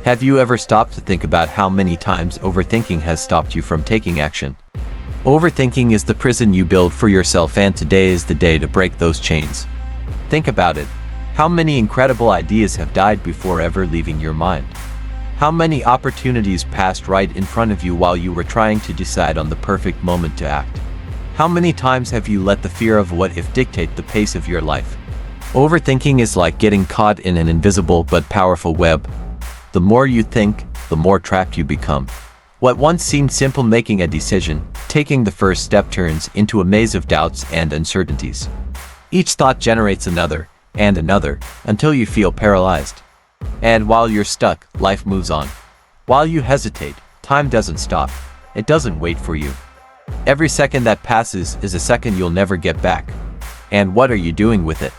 Have you ever stopped to think about how many times overthinking has stopped you from taking action? Overthinking is the prison you build for yourself, and today is the day to break those chains. Think about it. How many incredible ideas have died before ever leaving your mind? How many opportunities passed right in front of you while you were trying to decide on the perfect moment to act? How many times have you let the fear of what if dictate the pace of your life? Overthinking is like getting caught in an invisible but powerful web. The more you think, the more trapped you become. What once seemed simple, making a decision, taking the first step, turns into a maze of doubts and uncertainties. Each thought generates another, and another, until you feel paralyzed. And while you're stuck, life moves on. While you hesitate, time doesn't stop. It doesn't wait for you. Every second that passes is a second you'll never get back. And what are you doing with it?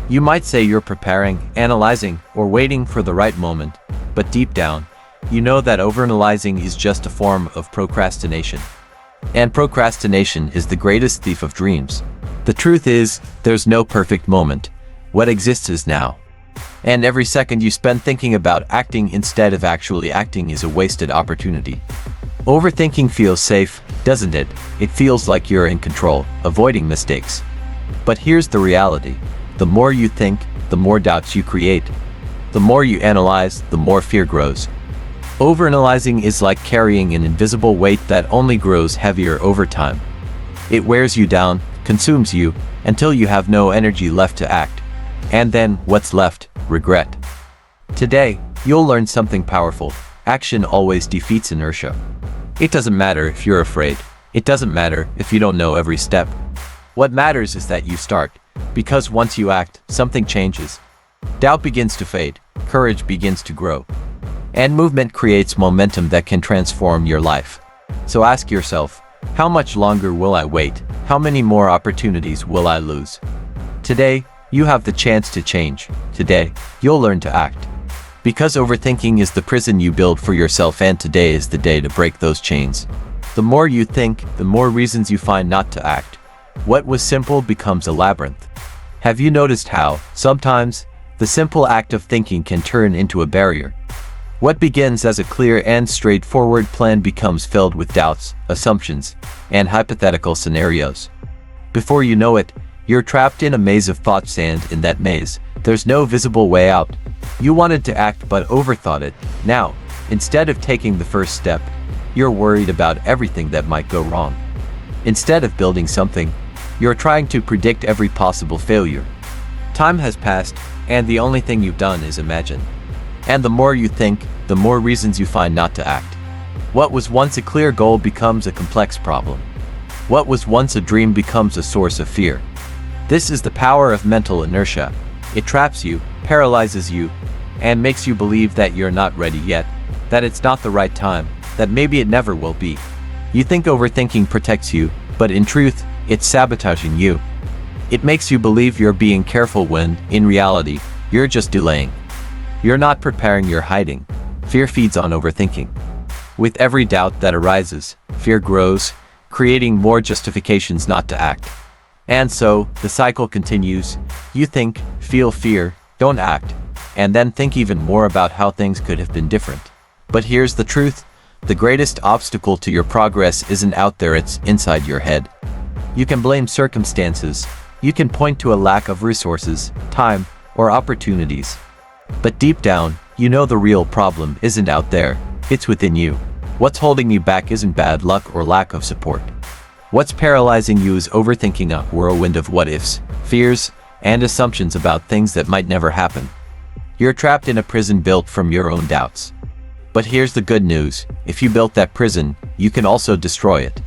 You might say you're preparing, analyzing, or waiting for the right moment, but deep down, you know that overanalyzing is just a form of procrastination. And procrastination is the greatest thief of dreams. The truth is, there's no perfect moment. What exists is now. And every second you spend thinking about acting instead of actually acting is a wasted opportunity. Overthinking feels safe, doesn't it? It feels like you're in control, avoiding mistakes. But here's the reality. The more you think, the more doubts you create. The more you analyze, the more fear grows. Overanalyzing is like carrying an invisible weight that only grows heavier over time. It wears you down, consumes you, until you have no energy left to act. And then, what's left? Regret. Today, you'll learn something powerful. Action always defeats inertia. It doesn't matter if you're afraid. It doesn't matter if you don't know every step. What matters is that you start, because once you act, something changes. Doubt begins to fade, courage begins to grow. And movement creates momentum that can transform your life. So ask yourself, how much longer will I wait? How many more opportunities will I lose? Today, you have the chance to change. Today, you'll learn to act. Because overthinking is the prison you build for yourself, and today is the day to break those chains. The more you think, the more reasons you find not to act. What was simple becomes a labyrinth. Have you noticed how, sometimes, the simple act of thinking can turn into a barrier? What begins as a clear and straightforward plan becomes filled with doubts, assumptions, and hypothetical scenarios. Before you know it, you're trapped in a maze of thoughts, and in that maze, there's no visible way out. You wanted to act but overthought it. Now, instead of taking the first step, you're worried about everything that might go wrong. Instead of building something, you're trying to predict every possible failure. Time has passed, and the only thing you've done is imagine. And the more you think, the more reasons you find not to act. What was once a clear goal becomes a complex problem. What was once a dream becomes a source of fear. This is the power of mental inertia. It traps you, paralyzes you, and makes you believe that you're not ready yet, that it's not the right time, that maybe it never will be. You think overthinking protects you, but in truth, it's sabotaging you. It makes you believe you're being careful when, in reality, you're just delaying. You're not preparing, you're hiding. Fear feeds on overthinking. With every doubt that arises, fear grows, creating more justifications not to act. And so, the cycle continues. You think, feel fear, don't act, and then think even more about how things could have been different. But here's the truth. The greatest obstacle to your progress isn't out there, it's inside your head. You can blame circumstances. You can point to a lack of resources, time, or opportunities. But deep down, you know the real problem isn't out there, it's within you. What's holding you back isn't bad luck or lack of support. What's paralyzing you is overthinking, a whirlwind of what-ifs, fears, and assumptions about things that might never happen. You're trapped in a prison built from your own doubts. But here's the good news. If you built that prison, you can also destroy it.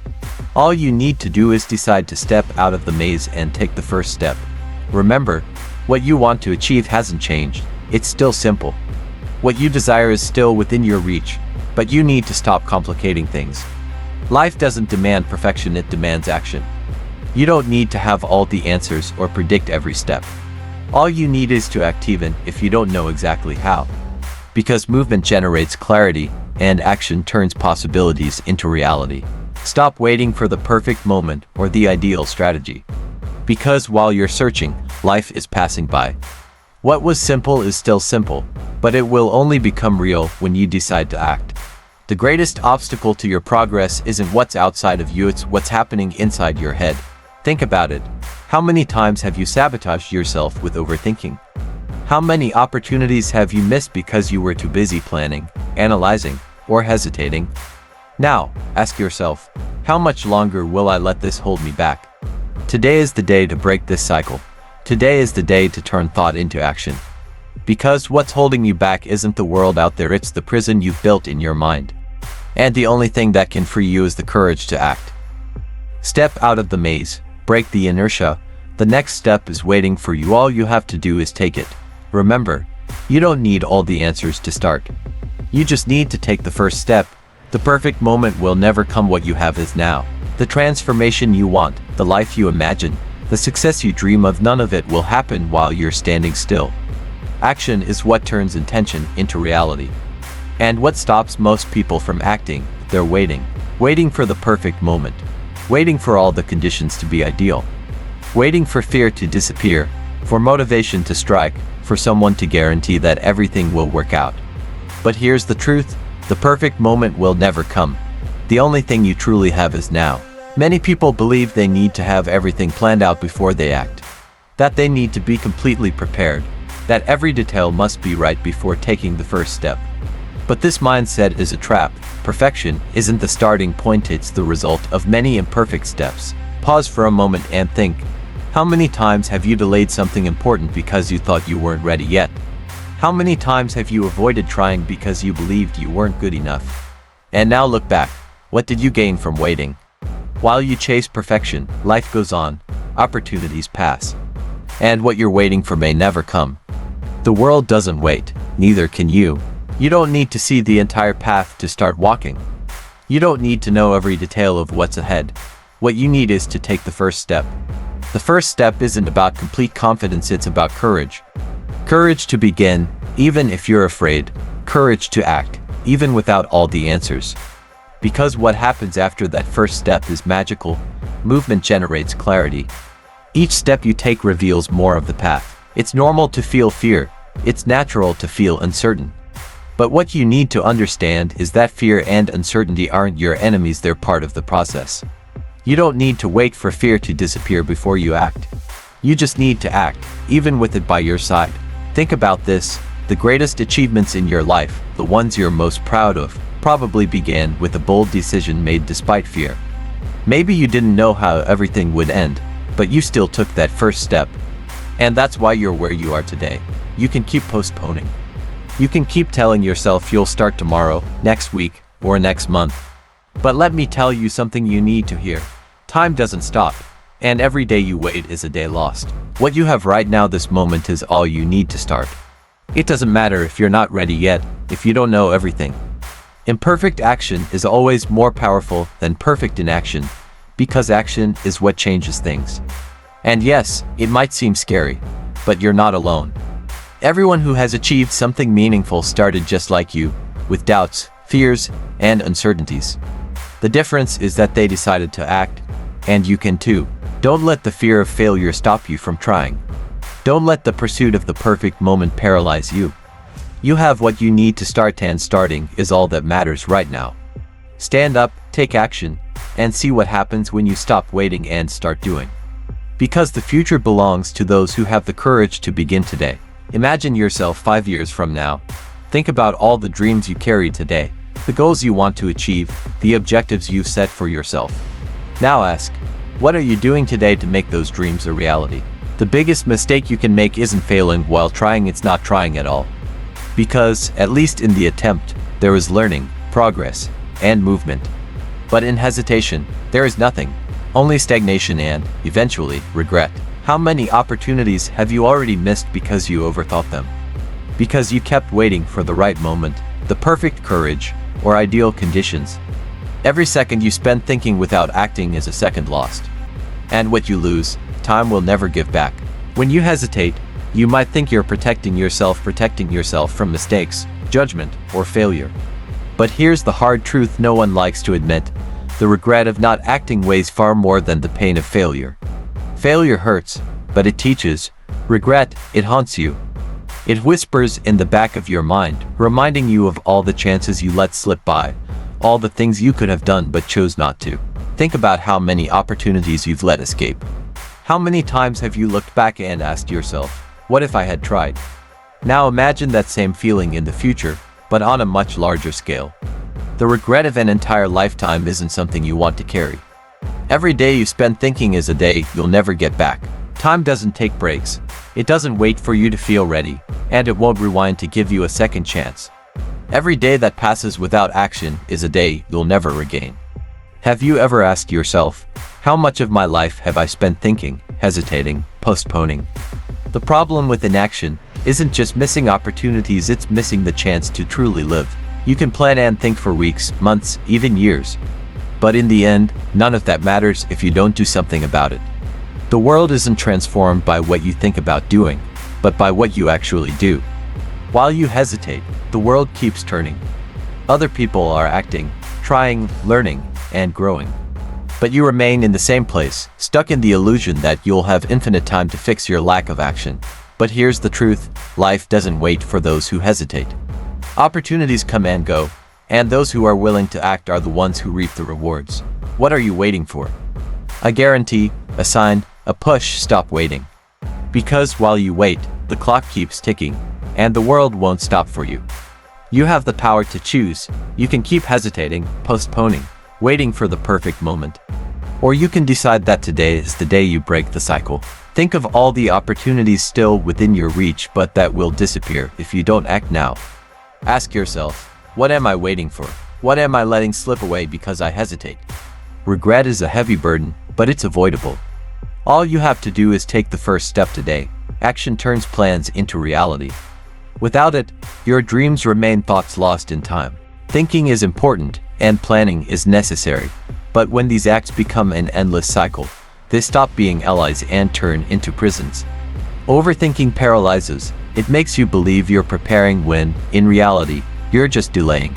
All you need to do is decide to step out of the maze and take the first step. Remember, what you want to achieve hasn't changed. It's still simple. What you desire is still within your reach, but you need to stop complicating things. Life doesn't demand perfection, it demands action. You don't need to have all the answers or predict every step. All you need is to act, even if you don't know exactly how. Because movement generates clarity, and action turns possibilities into reality. Stop waiting for the perfect moment or the ideal strategy. Because while you're searching, life is passing by. What was simple is still simple, but it will only become real when you decide to act. The greatest obstacle to your progress isn't what's outside of you, it's what's happening inside your head. Think about it. How many times have you sabotaged yourself with overthinking? How many opportunities have you missed because you were too busy planning, analyzing, or hesitating? Now, ask yourself, how much longer will I let this hold me back? Today is the day to break this cycle. Today is the day to turn thought into action. Because what's holding you back isn't the world out there, it's the prison you've built in your mind. And the only thing that can free you is the courage to act. Step out of the maze, break the inertia. The next step is waiting for you. All you have to do is take it. Remember, you don't need all the answers to start. You just need to take the first step. The perfect moment will never come. What you have is now. The transformation you want, the life you imagine, the success you dream of, none of it will happen while you're standing still. Action is what turns intention into reality. And what stops most people from acting? They're waiting. Waiting for the perfect moment. Waiting for all the conditions to be ideal. Waiting for fear to disappear, for motivation to strike, for someone to guarantee that everything will work out. But here's the truth, the perfect moment will never come. The only thing you truly have is now. Many people believe they need to have everything planned out before they act. That they need to be completely prepared. That every detail must be right before taking the first step. But this mindset is a trap. Perfection isn't the starting point, it's the result of many imperfect steps. Pause for a moment and think. How many times have you delayed something important because you thought you weren't ready yet? How many times have you avoided trying because you believed you weren't good enough? And now look back. What did you gain from waiting? While you chase perfection, life goes on, opportunities pass. And what you're waiting for may never come. The world doesn't wait, neither can you. You don't need to see the entire path to start walking. You don't need to know every detail of what's ahead. What you need is to take the first step. The first step isn't about complete confidence, it's about courage. Courage to begin, even if you're afraid. Courage to act, even without all the answers. Because what happens after that first step is magical. Movement generates clarity. Each step you take reveals more of the path. It's normal to feel fear. It's natural to feel uncertain. But what you need to understand is that fear and uncertainty aren't your enemies, they're part of the process. You don't need to wait for fear to disappear before you act. You just need to act, even with it by your side. Think about this, the greatest achievements in your life, the ones you're most proud of, probably began with a bold decision made despite fear. Maybe you didn't know how everything would end, but you still took that first step. And that's why you're where you are today. You can keep postponing. You can keep telling yourself you'll start tomorrow, next week, or next month. But let me tell you something you need to hear. Time doesn't stop, and every day you wait is a day lost. What you have right now, this moment, is all you need to start. It doesn't matter if you're not ready yet, if you don't know everything. Imperfect action is always more powerful than perfect inaction, because action is what changes things. And yes, it might seem scary, but you're not alone. Everyone who has achieved something meaningful started just like you, with doubts, fears, and uncertainties. The difference is that they decided to act, and you can too. Don't let the fear of failure stop you from trying. Don't let the pursuit of the perfect moment paralyze you. You have what you need to start, and starting is all that matters right now. Stand up, take action, and see what happens when you stop waiting and start doing. Because the future belongs to those who have the courage to begin today. Imagine yourself 5 years from now. Think about all the dreams you carry today, the goals you want to achieve, the objectives you've set for yourself. Now ask, what are you doing today to make those dreams a reality? The biggest mistake you can make isn't failing while trying, it's not trying at all. Because, at least in the attempt, there is learning, progress, and movement. But in hesitation, there is nothing. Only stagnation and, eventually, regret. How many opportunities have you already missed because you overthought them? Because you kept waiting for the right moment, the perfect courage, or ideal conditions. Every second you spend thinking without acting is a second lost. And what you lose, time will never give back. When you hesitate, you might think you're protecting yourself from mistakes, judgment, or failure. But here's the hard truth no one likes to admit. The regret of not acting weighs far more than the pain of failure. Failure hurts, but it teaches. Regret, it haunts you. It whispers in the back of your mind, reminding you of all the chances you let slip by, all the things you could have done but chose not to. Think about how many opportunities you've let escape. How many times have you looked back and asked yourself, what if I had tried? Now imagine that same feeling in the future, but on a much larger scale. The regret of an entire lifetime isn't something you want to carry. Every day you spend thinking is a day you'll never get back. Time doesn't take breaks. It doesn't wait for you to feel ready, and it won't rewind to give you a second chance. Every day that passes without action is a day you'll never regain. Have you ever asked yourself, how much of my life have I spent thinking, hesitating, postponing? The problem with inaction isn't just missing opportunities, it's missing the chance to truly live. You can plan and think for weeks, months, even years. But in the end, none of that matters if you don't do something about it. The world isn't transformed by what you think about doing, but by what you actually do. While you hesitate, the world keeps turning. Other people are acting, trying, learning, and growing. But you remain in the same place, stuck in the illusion that you'll have infinite time to fix your lack of action. But here's the truth, life doesn't wait for those who hesitate. Opportunities come and go, and those who are willing to act are the ones who reap the rewards. What are you waiting for? A guarantee, a sign, a push, stop waiting. Because while you wait, the clock keeps ticking, and the world won't stop for you. You have the power to choose. You can keep hesitating, postponing, waiting for the perfect moment. Or you can decide that today is the day you break the cycle. Think of all the opportunities still within your reach but that will disappear if you don't act now. Ask yourself, what am I waiting for? What am I letting slip away because I hesitate? Regret is a heavy burden, but it's avoidable. All you have to do is take the first step today. Action turns plans into reality. Without it, your dreams remain thoughts lost in time. Thinking is important, and planning is necessary. But when these acts become an endless cycle, they stop being allies and turn into prisons. Overthinking paralyzes. It makes you believe you're preparing when, in reality, you're just delaying.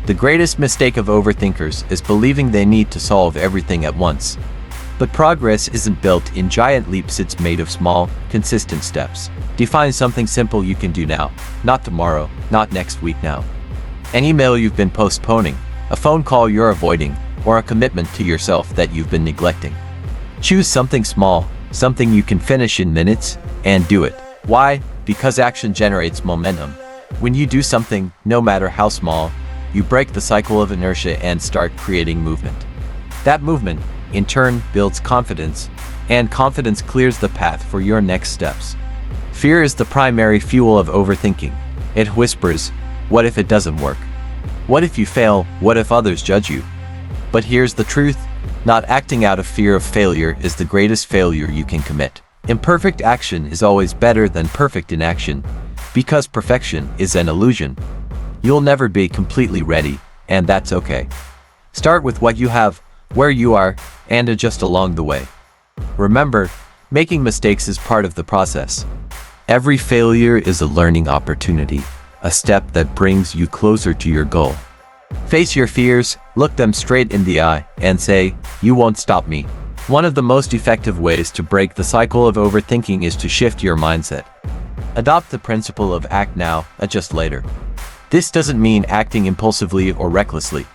The greatest mistake of overthinkers is believing they need to solve everything at once. But progress isn't built in giant leaps, it's made of small, consistent steps. Define something simple you can do now, not tomorrow, not next week now. An email you've been postponing, a phone call you're avoiding, or a commitment to yourself that you've been neglecting. Choose something small, something you can finish in minutes, and do it. Why? Because action generates momentum. When you do something, no matter how small, you break the cycle of inertia and start creating movement. That movement, in turn, builds confidence, and confidence clears the path for your next steps. Fear is the primary fuel of overthinking. It whispers, what if it doesn't work? What if you fail? What if others judge you? But here's the truth, not acting out of fear of failure is the greatest failure you can commit. Imperfect action is always better than perfect inaction, because perfection is an illusion. You'll never be completely ready, and that's okay. Start with what you have, where you are, and adjust along the way. Remember, making mistakes is part of the process. Every failure is a learning opportunity, a step that brings you closer to your goal. Face your fears, look them straight in the eye, and say, you won't stop me. One of the most effective ways to break the cycle of overthinking is to shift your mindset. Adopt the principle of act now, adjust later. This doesn't mean acting impulsively or recklessly.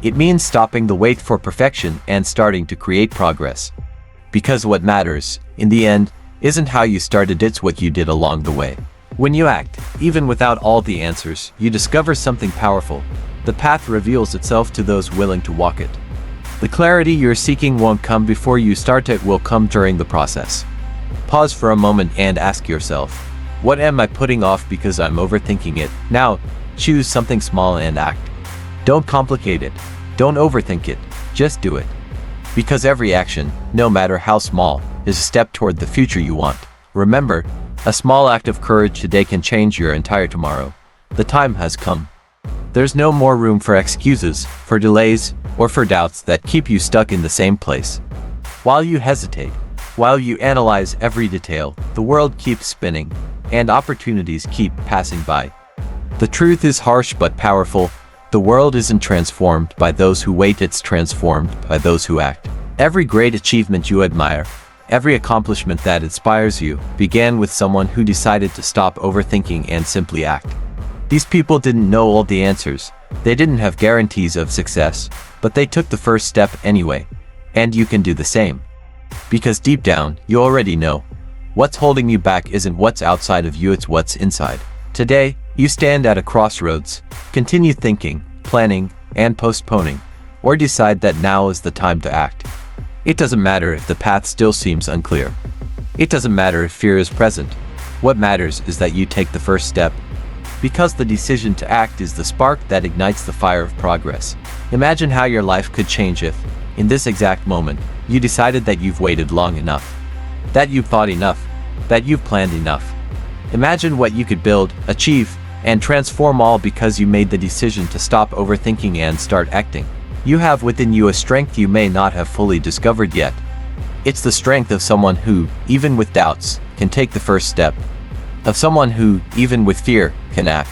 It means stopping the wait for perfection and starting to create progress. Because what matters, in the end, isn't how you started, it's what you did along the way. When you act, even without all the answers, you discover something powerful. The path reveals itself to those willing to walk it. The clarity you're seeking won't come before you start, it will come during the process. Pause for a moment and ask yourself, what am I putting off because I'm overthinking it? Now, choose something small and act. Don't complicate it. Don't overthink it. Just do it. Because every action, no matter how small, is a step toward the future you want. Remember, a small act of courage today can change your entire tomorrow. The time has come. There's no more room for excuses, for delays, or for doubts that keep you stuck in the same place. While you hesitate, while you analyze every detail, the world keeps spinning, and opportunities keep passing by. The truth is harsh but powerful. The world isn't transformed by those who wait, it's transformed by those who act. Every great achievement you admire, Every accomplishment that inspires you began with someone who decided to stop overthinking and simply act. These people didn't know all the answers. They didn't have guarantees of success, but they took the first step anyway. And you can do the same. Because deep down, you already know. What's holding you back isn't what's outside of you, it's what's inside. Today, you stand at a crossroads. Continue thinking, planning, and postponing, or decide that now is the time to act. It doesn't matter if the path still seems unclear. It doesn't matter if fear is present. What matters is that you take the first step. Because the decision to act is the spark that ignites the fire of progress. Imagine how your life could change if, in this exact moment, you decided that you've waited long enough. That you've thought enough. That you've planned enough. Imagine what you could build, achieve, and transform all because you made the decision to stop overthinking and start acting. You have within you a strength you may not have fully discovered yet. It's the strength of someone who, even with doubts, can take the first step. Of someone who, even with fear, can act.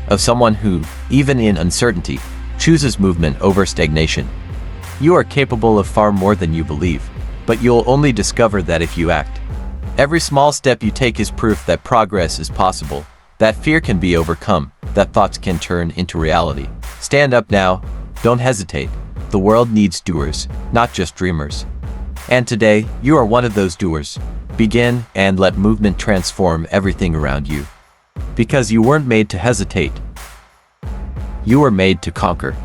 Of someone who, even in uncertainty, chooses movement over stagnation. You are capable of far more than you believe, but you'll only discover that if you act. Every small step you take is proof that progress is possible, that fear can be overcome, that thoughts can turn into reality. Stand up now. Don't hesitate. The world needs doers, not just dreamers. And today, you are one of those doers. Begin and let movement transform everything around you. Because you weren't made to hesitate. You were made to conquer.